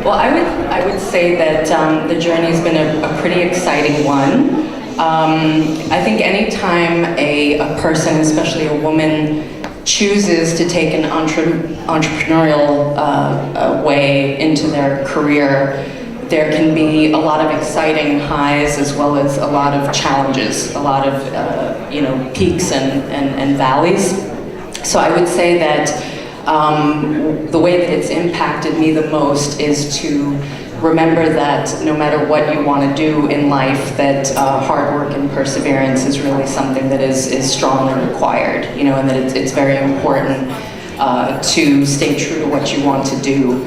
Well, I would say that the journey's been a pretty exciting one. I think anytime a person, especially a woman, chooses to take an entrepreneurial way into their career, there can be a lot of exciting highs as well as a lot of challenges, a lot of peaks and valleys. So I would say that the way that it's impacted me the most is to remember that no matter what you want to do in life, that hard work and perseverance is really something that is strongly required, and that it's very important to stay true to what you want to do.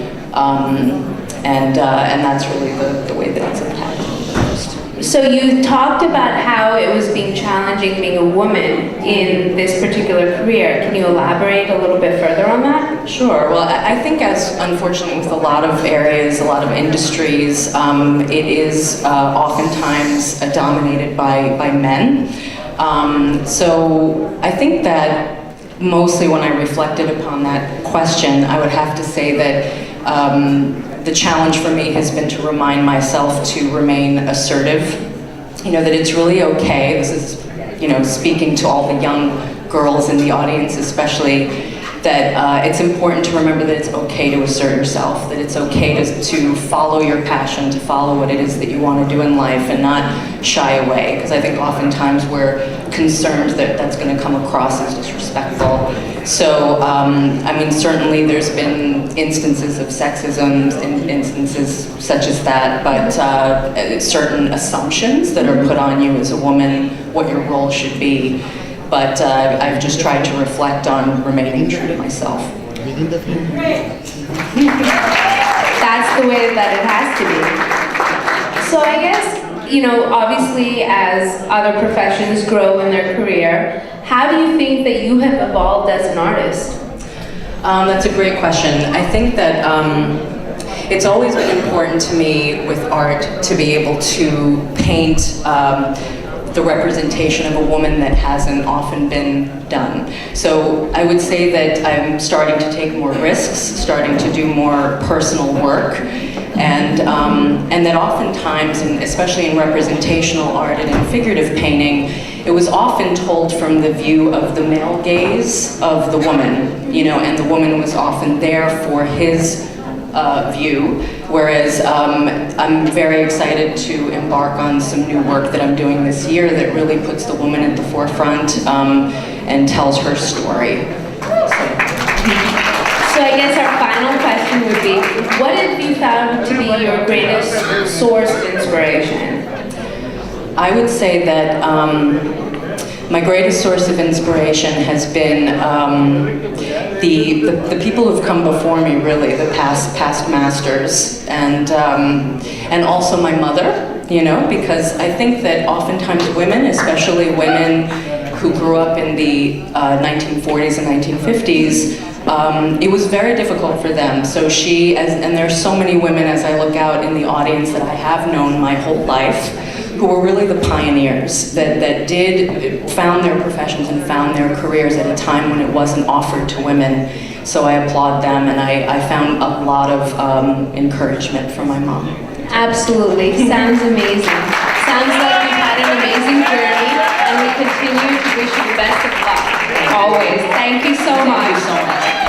And that's really the way that it's impacted me the most. So you talked about how it was being challenging being a woman in this particular career. Can you elaborate a little bit further on that? Sure. Well, I think as unfortunately with a lot of areas, a lot of industries, it is oftentimes dominated by men. So I think that mostly when I reflected upon that question, I would have to say that the challenge for me has been to remind myself to remain assertive, that it's really okay. This is, speaking to all the young girls in the audience especially, that it's important to remember that it's okay to assert yourself, that it's okay to follow your passion, to follow what it is that you want to do in life and not shy away, because I think oftentimes we're concerned that that's going to come across as disrespectful. So, certainly there's been instances of sexism, instances such as that, but certain assumptions that are put on you as a woman, what your role should be. But I've just tried to reflect on remaining true to myself. That's the way that it has to be. So I guess, obviously as other professions grow in their career, how do you think that you have evolved as an artist? That's a great question. I think that it's always been important to me with art to be able to paint the representation of a woman that hasn't often been done. So I would say that I'm starting to take more risks, starting to do more personal work, and that oftentimes, and especially in representational art and in figurative painting, it was often told from the view of the male gaze of the woman, and the woman was often there for his view, whereas I'm very excited to embark on some new work that I'm doing this year that really puts the woman at the forefront and tells her story. So I guess our final question would be, what have you found to be your greatest source of inspiration? I would say that my greatest source of inspiration has been the people who've come before me, really, the past masters, and also my mother, because I think that oftentimes women, especially women who grew up in the 1940s and 1950s, it was very difficult for them. So and there's so many women as I look out in the audience that I have known my whole life, who were really the pioneers that found their professions and found their careers at a time when it wasn't offered to women. So I applaud them, and I found a lot of encouragement from my mom. Absolutely, sounds amazing. Sounds like you've had an amazing journey, and we continue to wish you the best of luck. Always. Thank you so much. Thank you so much.